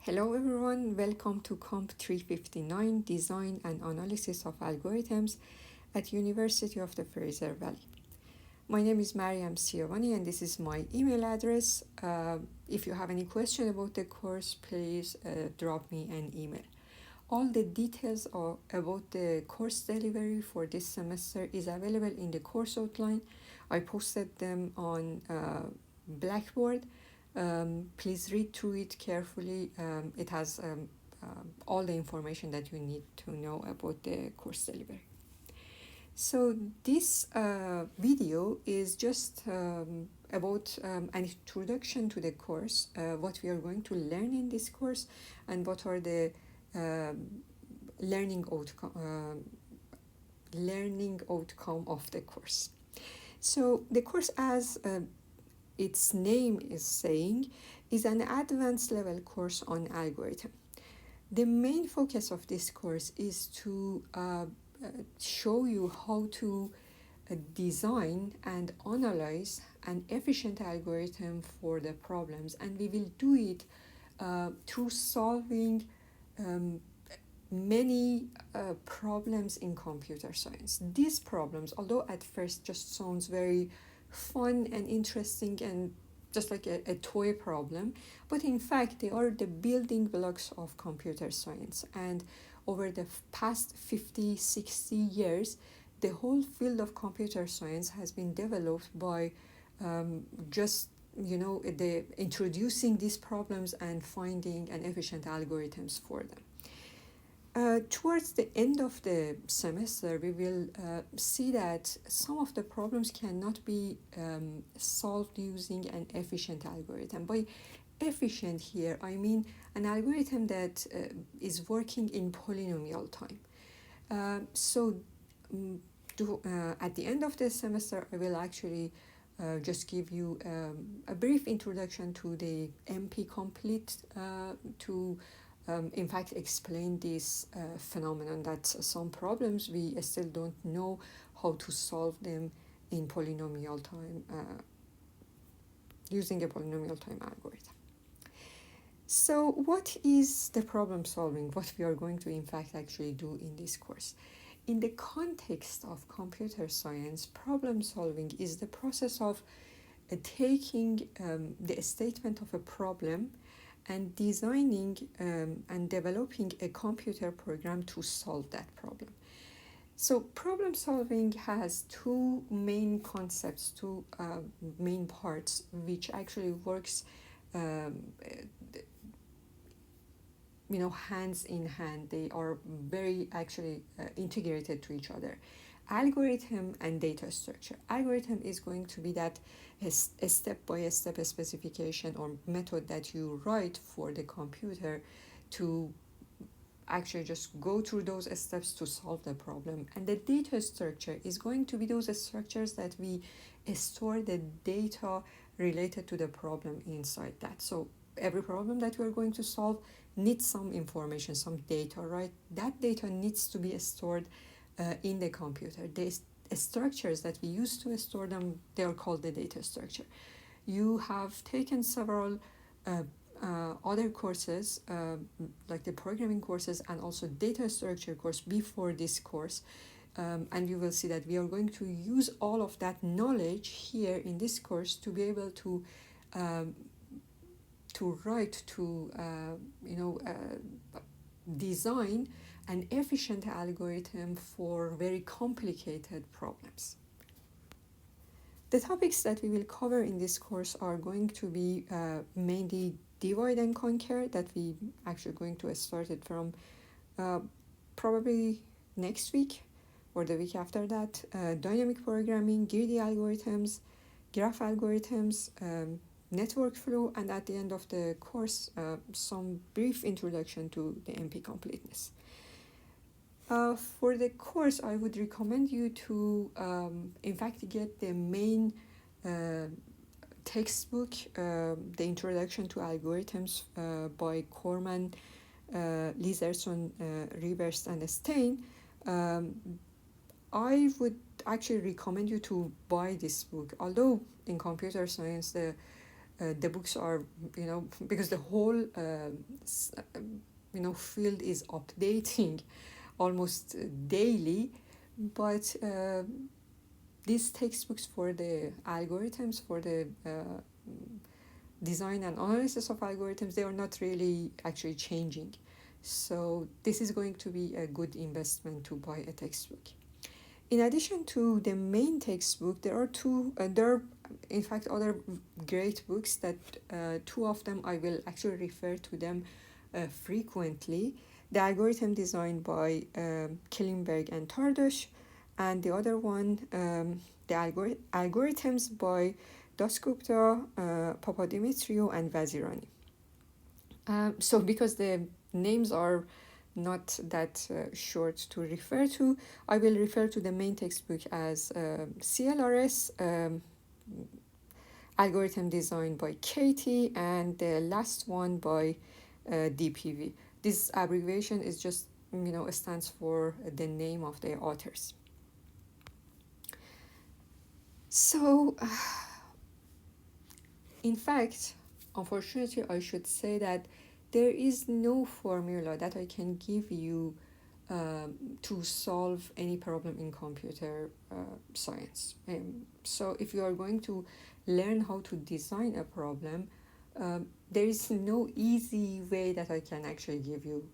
Hello everyone, welcome to COMP359 Design and Analysis of Algorithms at University of the Fraser Valley. My name is Mariam Siavani and this is my email address. If you have any question about the course, please drop me an email. All the details about the course delivery for this semester is available in the course outline. I posted them on Blackboard. Please read through it carefully. It has all the information that you need to know about the course delivery. So this video is just about an introduction to the course, what we are going to learn in this course, and what are the learning outcome of the course. So the course, as its name is saying, is an advanced level course on algorithm. The main focus of this course is to show you how to design and analyze an efficient algorithm for the problems, and we will do it through solving many problems in computer science. These problems, although at first just sounds very fun and interesting and just like a toy problem, but in fact they are the building blocks of computer science. And over the past 50-60 years, the whole field of computer science has been developed by the introducing these problems and finding an efficient algorithms for them. Towards the end of the semester, we will see that some of the problems cannot be solved using an efficient algorithm. By efficient here, I mean an algorithm that is working in polynomial time. At the end of the semester, I will actually just give you a brief introduction to the MP complete to in fact explain this phenomenon that some problems we still don't know how to solve them in polynomial time using a polynomial time algorithm. So what is the problem solving, what we are going to in fact actually do in this course? In the context of computer science, problem solving is the process of taking the statement of a problem and designing and developing a computer program to solve that problem. So problem solving has two main concepts, two main parts, which actually works hands in hand. They are very actually integrated to each other. Algorithm and data structure. Algorithm is going to be that a step-by-step specification or method that you write for the computer to actually just go through those steps to solve the problem. And the data structure is going to be those structures that we store the data related to the problem inside that. So every problem that we're going to solve needs some information, some data, right? That data needs to be stored in the computer. The structures that we use to store them, they are called the data structure. You have taken several other courses, like the programming courses and also data structure course before this course, and you will see that we are going to use all of that knowledge here in this course to be able to write, to design an efficient algorithm for very complicated problems. The topics that we will cover in this course are going to be mainly divide and conquer, that we actually going to start it from probably next week or the week after that, dynamic programming, greedy algorithms, graph algorithms, network flow, and at the end of the course, some brief introduction to the MP completeness. For the course, I would recommend you to, in fact, get the main textbook, the Introduction to Algorithms by Corman, Lizerson, Rivers, and Stein. I would actually recommend you to buy this book. Although in computer science, the the books are, because the whole field is updating almost daily, but these textbooks for the algorithms, for the design and analysis of algorithms, they are not really actually changing. So this is going to be a good investment to buy a textbook. In addition to the main textbook, there are in fact other great books that two of them I will actually refer to them frequently. The Algorithm Design by Killenberg and Tardosh, and the other one, the Algorithms by Dasgupta, Papadimitriou, and Vazirani. So because the names are not that short to refer to, I will refer to the main textbook as CLRS, Algorithm Design by Katie, and the last one by DPV. This abbreviation is just, stands for the name of the authors. So, in fact, unfortunately, I should say that there is no formula that I can give you to solve any problem in computer science. So if you are going to learn how to design a problem, there is no easy way that I can actually give you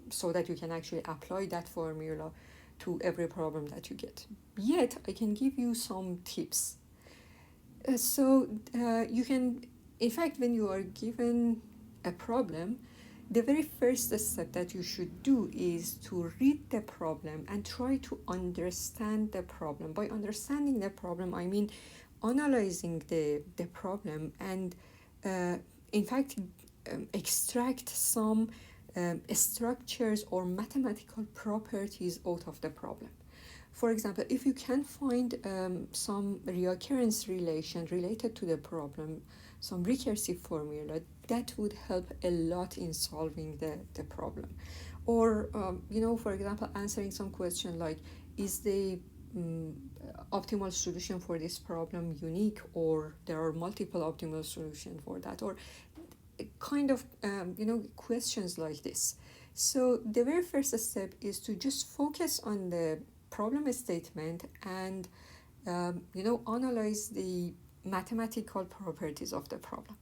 so that you can actually apply that formula to every problem that you get. Yet, I can give you some tips. So you can, in fact, when you are given a problem, the very first step that you should do is to read the problem and try to understand the problem. By understanding the problem, I mean analyzing the problem and, in fact, extract some structures or mathematical properties out of the problem. For example, if you can find some reoccurrence relation related to the problem, some recursive formula, that would help a lot in solving the problem. Or, for example, answering some question like, is the optimal solution for this problem unique, or there are multiple optimal solutions for that, or kind of, questions like this. So the very first step is to just focus on the problem statement and, analyze the mathematical properties of the problem.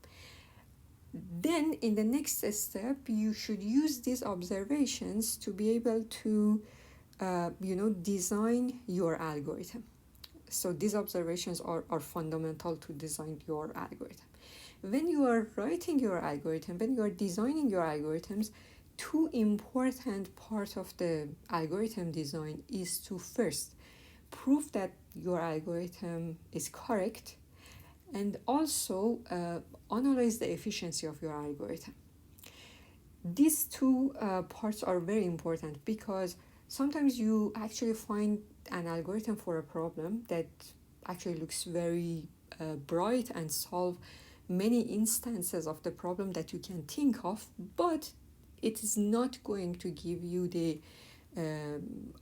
Then in the next step, you should use these observations to be able to, design your algorithm. So these observations are fundamental to design your algorithm. When you are writing your algorithm, when you are designing your algorithms, two important parts of the algorithm design is to first prove that your algorithm is correct, and also analyze the efficiency of your algorithm. These two parts are very important because sometimes you actually find an algorithm for a problem that actually looks very bright and solve many instances of the problem that you can think of, but it is not going to give you the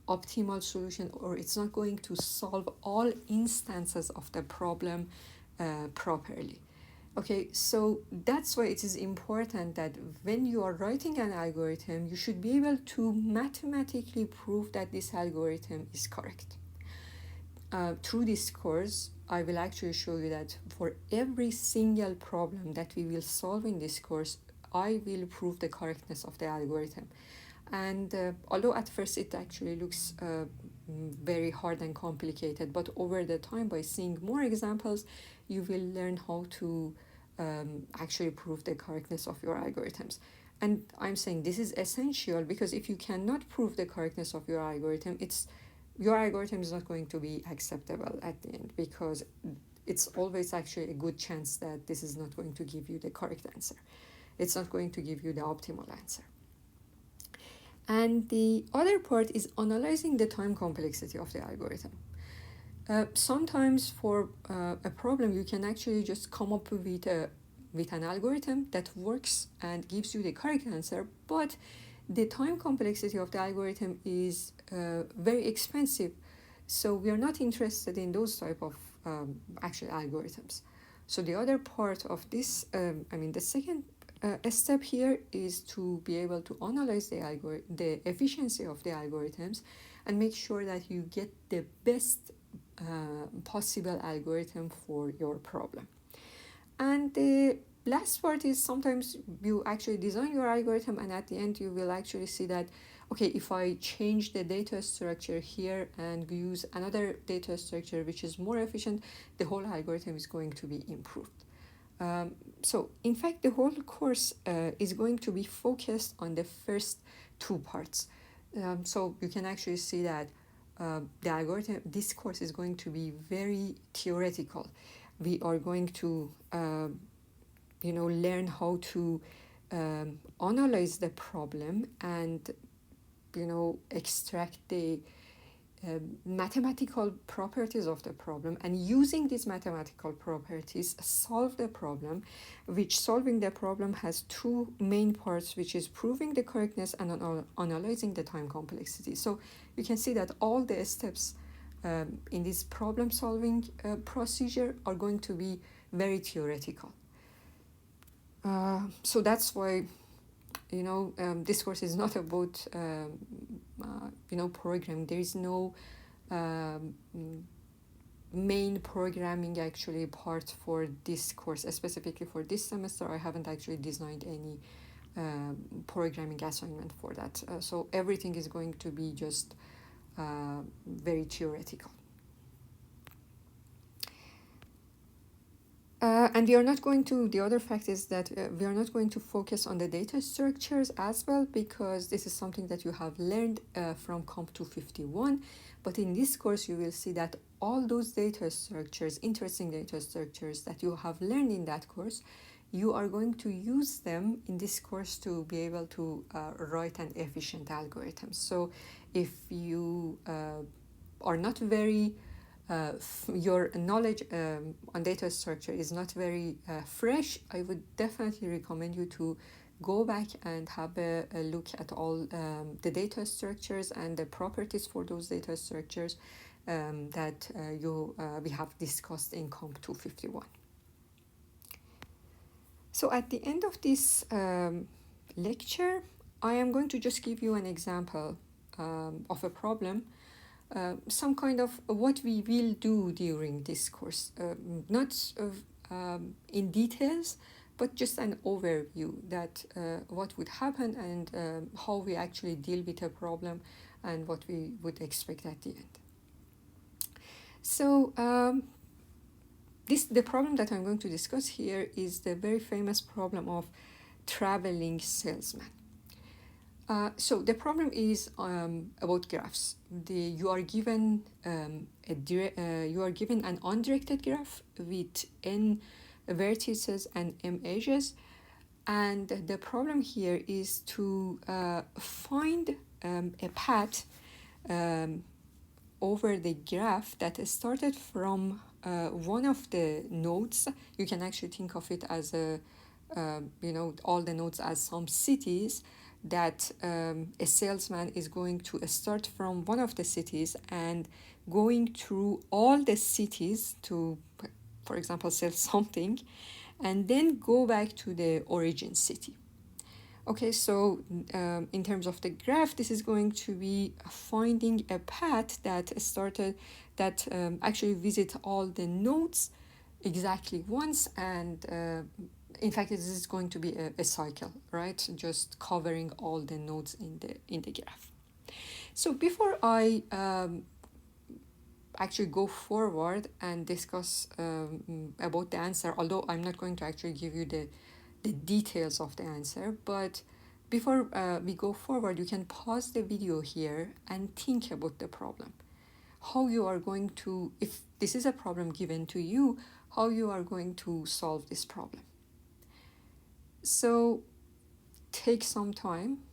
optimal solution, or it's not going to solve all instances of the problem properly. Okay, so that's why it is important that when you are writing an algorithm, you should be able to mathematically prove that this algorithm is correct. Through this course, I will actually show you that for every single problem that we will solve in this course, I will prove the correctness of the algorithm. And although at first it actually looks very hard and complicated, but over the time, by seeing more examples, you will learn how to actually prove the correctness of your algorithms. And I'm saying this is essential because if you cannot prove the correctness of your algorithm, your algorithm is not going to be acceptable at the end, because it's always actually a good chance that this is not going to give you the correct answer. It's not going to give you the optimal answer. And the other part is analyzing the time complexity of the algorithm. Sometimes for a problem, you can actually just come up with an algorithm that works and gives you the correct answer, but the time complexity of the algorithm is very expensive. So we are not interested in those type of actual algorithms. So the other part of this, the second step here is to be able to analyze the efficiency of the algorithms and make sure that you get the best possible algorithm for your problem. And the last part is sometimes you actually design your algorithm, and at the end you will actually see that, okay, if I change the data structure here and use another data structure which is more efficient, the whole algorithm is going to be improved. So in fact, the whole course is going to be focused on the first two parts. So you can actually see that the algorithm, this course is going to be very theoretical. We are going to learn how to analyze the problem and extract the mathematical properties of the problem, and using these mathematical properties solve the problem, which solving the problem has two main parts, which is proving the correctness and analyzing the time complexity. So you can see that all the steps in this problem solving procedure are going to be very theoretical. So that's why this course is not about programming. There is no main programming actually part for this course. Specifically for this semester, I haven't actually designed any programming assignment for that. So everything is going to be just very theoretical. And we are not going to, the other fact is that we are not going to focus on the data structures as well, because this is something that you have learned from COMP359. But in this course, you will see that all those data structures, interesting data structures that you have learned in that course, you are going to use them in this course to be able to write an efficient algorithm. So if you are not very your knowledge on data structure is not very fresh, I would definitely recommend you to go back and have a look at all the data structures and the properties for those data structures that we have discussed in COMP359. So at the end of this lecture, I am going to just give you an example of a problem, some kind of what we will do during this course, not in details, but just an overview that what would happen and how we actually deal with a problem and what we would expect at the end. So the problem that I'm going to discuss here is the very famous problem of traveling salesman. So the problem is about graphs. You are given an undirected graph with n vertices and m edges, and the problem here is to find a path over the graph that started from one of the nodes. You can actually think of it as all the nodes as some cities, that a salesman is going to start from one of the cities and going through all the cities to, for example, sell something, and then go back to the origin city. Okay, so in terms of the graph, this is going to be finding a path that actually visit all the nodes exactly once, and in fact, this is going to be a cycle, right? Just covering all the nodes in the graph. So before I actually go forward and discuss about the answer, although I'm not going to actually give you the details of the answer, but before we go forward, you can pause the video here and think about the problem. How you are going to, if this is a problem given to you, how you are going to solve this problem. So take some time,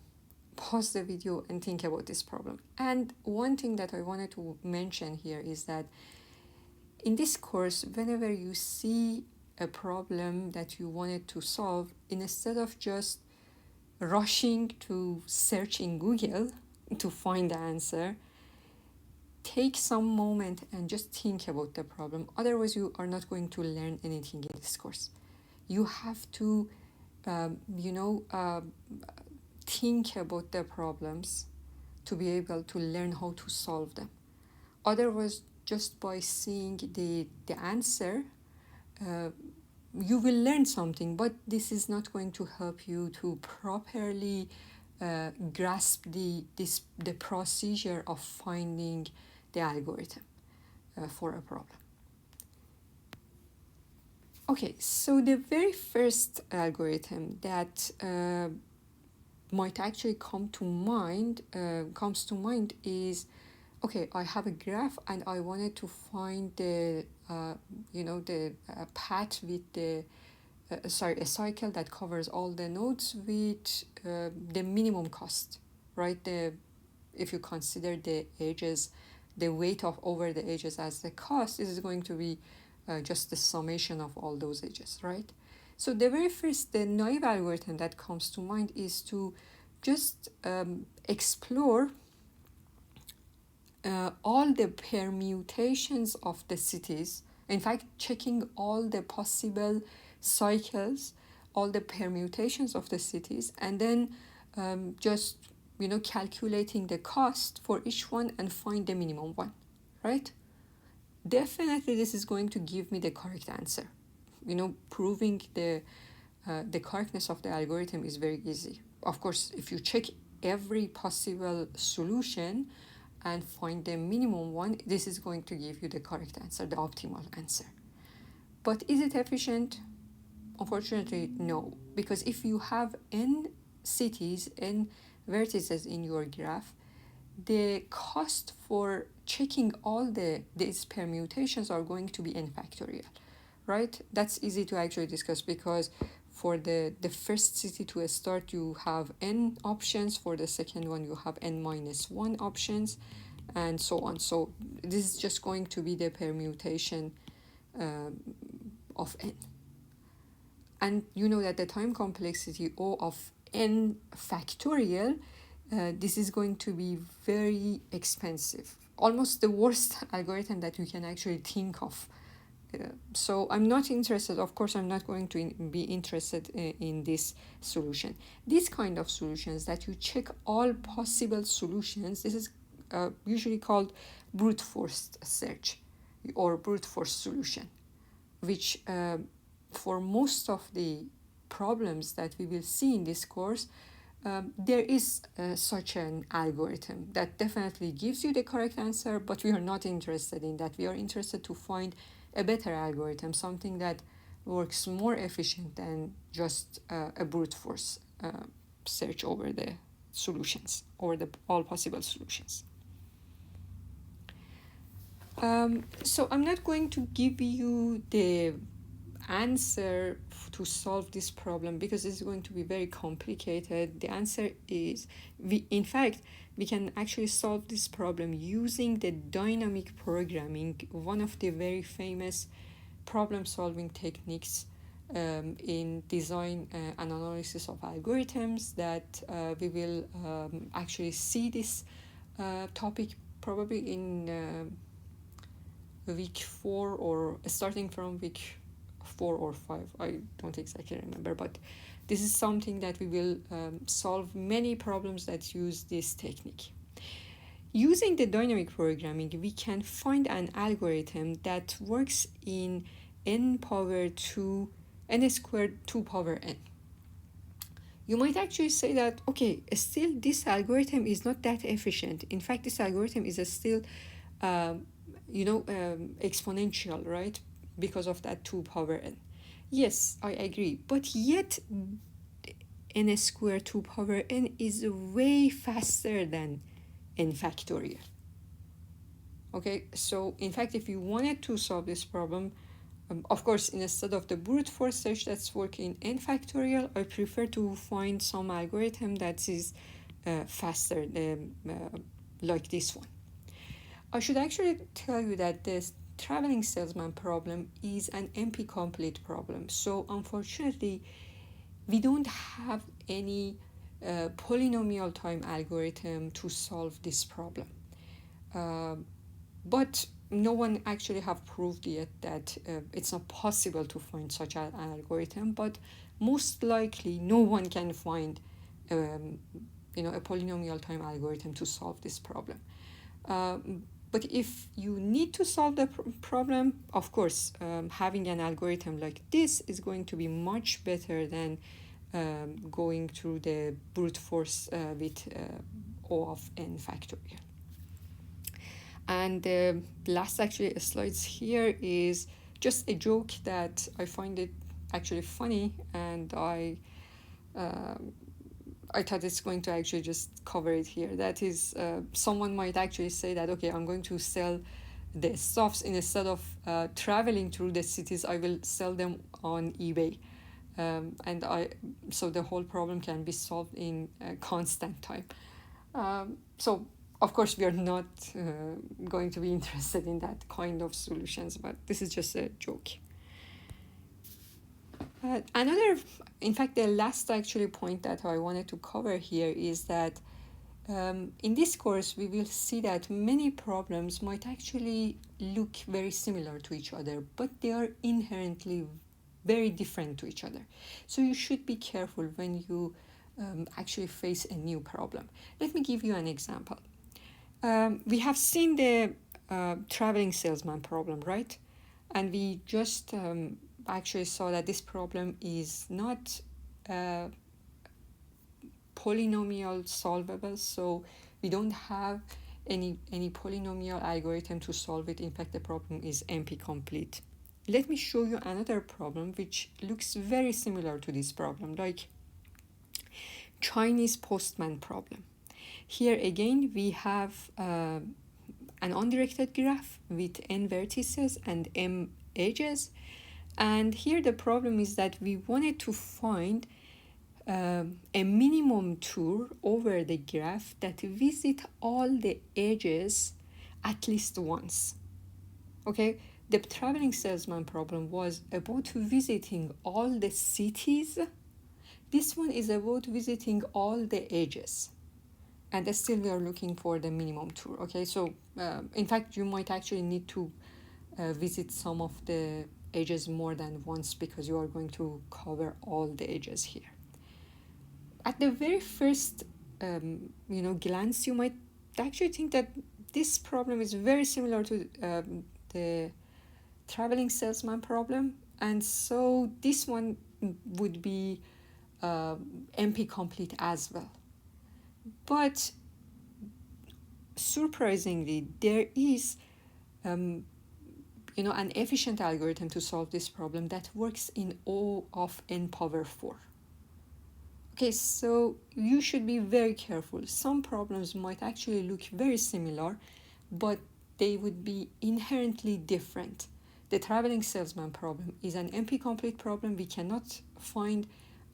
pause the video and think about this problem. And one thing that I wanted to mention here is that in this course, whenever you see a problem that you wanted to solve, instead of just rushing to search in Google to find the answer, take some moment and just think about the problem. Otherwise, you are not going to learn anything in this course. You have to, you know, think about the problems to be able to learn how to solve them. Otherwise, just by seeing the answer, you will learn something, but this is not going to help you to properly grasp the procedure of finding the algorithm for a problem. Okay, so the very first algorithm that might actually comes to mind is, okay, I have a graph and I wanted to find the the path with the a cycle that covers all the nodes with the minimum cost, right? If you consider the edges, the weight of over the edges as the cost, this is going to be just the summation of all those edges, right? So the very first, the naive algorithm that comes to mind is to just explore all the permutations of the cities. In fact, checking all the possible cycles, all the permutations of the cities, and then just calculating the cost for each one and find the minimum one, right? Definitely this is going to give me the correct answer. Proving the correctness of the algorithm is very easy. Of course, if you check every possible solution and find the minimum one, this is going to give you the correct answer, the optimal answer. But is it efficient? Unfortunately, no. Because if you have n cities, n vertices in your graph, the cost for checking all these permutations are going to be n factorial, right? That's easy to actually discuss because for the first city to start, you have n options. For the second one, you have n minus 1 options, and so on. So this is just going to be the permutation of n. And you know that the time complexity O of n factorial, this is going to be very expensive. Almost the worst algorithm that you can actually think of. So I'm not interested, of course, I'm not going to be interested in this solution. These kind of solutions that you check all possible solutions, this is usually called brute force search or brute force solution, which for most of the problems that we will see in this course, there is such an algorithm that definitely gives you the correct answer, but we are not interested in that. We are interested to find a better algorithm, something that works more efficient than just a brute force search over the solutions or the all possible solutions. So I'm not going to give you the answer to solve this problem because it's going to be very complicated. The answer is, in fact, we can actually solve this problem using the dynamic programming, one of the very famous problem-solving techniques in design and analysis of algorithms that we will actually see this topic probably in week 4 or starting from week 4 or 5, I don't exactly remember, but this is something that we will solve many problems that use this technique. Using the dynamic programming, we can find an algorithm that works in n squared 2 power n. You might actually say that, okay, still this algorithm is not that efficient. In fact, this algorithm is still exponential, right? Because of that 2 power n. Yes, I agree. But yet, n squared 2 power n is way faster than n factorial. Okay, so in fact, if you wanted to solve this problem, of course, instead of the brute force search that's working n factorial, I prefer to find some algorithm that is faster like this one. I should actually tell you that this traveling salesman problem is an NP-complete problem. So unfortunately, we don't have any polynomial time algorithm to solve this problem. but no one actually have proved yet that it's not possible to find such an algorithm, but most likely no one can find a polynomial time algorithm to solve this problem. But if you need to solve the problem, of course, having an algorithm like this is going to be much better than going through the brute force with O of n factorial. And the last actually slides here is just a joke that I find it actually funny, and I thought it's going to actually just cover it here. That is, someone might actually say that, okay, I'm going to sell the stuffs instead of traveling through the cities, I will sell them on eBay. So the whole problem can be solved in constant time. So of course we are not going to be interested in that kind of solutions, but this is just a joke. In fact, the last actually point that I wanted to cover here is that in this course we will see that many problems might actually look very similar to each other, but they are inherently very different to each other. So you should be careful when you actually face a new problem. Let me give you an example. We have seen the traveling salesman problem, right? And we just actually saw that this problem is not polynomial solvable, so we don't have any polynomial algorithm to solve it. In fact, the problem is NP complete. Let me show you another problem which looks very similar to this problem, like Chinese postman problem. Here again we have an undirected graph with n vertices and m edges, and here the problem is that we wanted to find a minimum tour over the graph that visit all the edges at least once. Okay, the traveling salesman problem was about visiting all the cities. This one is about visiting all the edges, and still we are looking for the minimum tour. Okay, so in fact you might actually need to visit some of the edges more than once, because you are going to cover all the edges here. At the very first glance, you might actually think that this problem is very similar to the traveling salesman problem, and so this one would be NP complete as well. But surprisingly, there is an efficient algorithm to solve this problem that works in O of n power 4. Okay, so you should be very careful. Some problems might actually look very similar, but they would be inherently different. The traveling salesman problem is an NP complete problem. We cannot find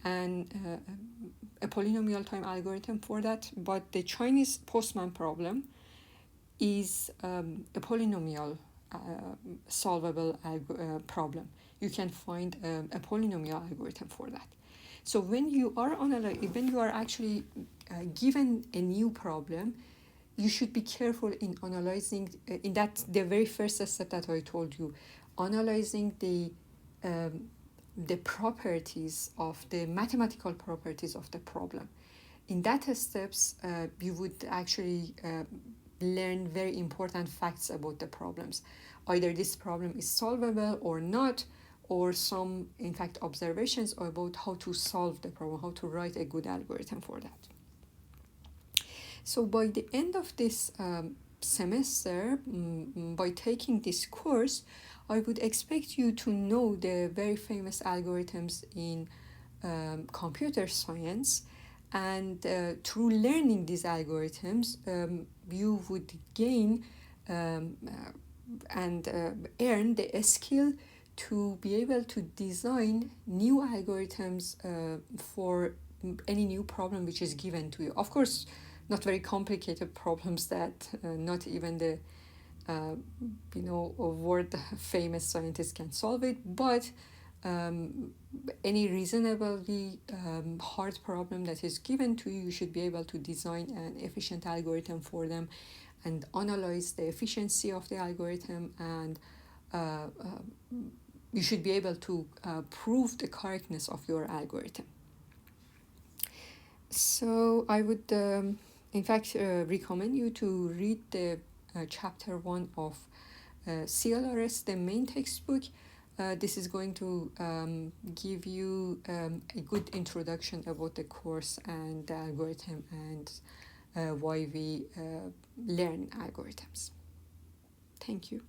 a polynomial time algorithm for that, but the Chinese postman problem is a polynomial solvable problem. You can find a polynomial algorithm for that. So when you are actually given a new problem, you should be careful in analyzing the very first step that I told you, analyzing the properties of the mathematical properties of the problem. In that steps, you would actually learn very important facts about the problems. Either this problem is solvable or not, or some, in fact, observations about how to solve the problem, how to write a good algorithm for that. So by the end of this semester, by taking this course, I would expect you to know the very famous algorithms in computer science, and through learning these algorithms, you would gain and earn the skill to be able to design new algorithms for any new problem which is given to you. Of course, not very complicated problems that not even the world famous scientists can solve it, but any reasonably hard problem that is given to you, you should be able to design an efficient algorithm for them and analyze the efficiency of the algorithm, and you should be able to prove the correctness of your algorithm. So I would, in fact, recommend you to read the chapter 1 of CLRS, the main textbook. This is going to give you a good introduction about the course and the algorithm, and why we learn algorithms. Thank you.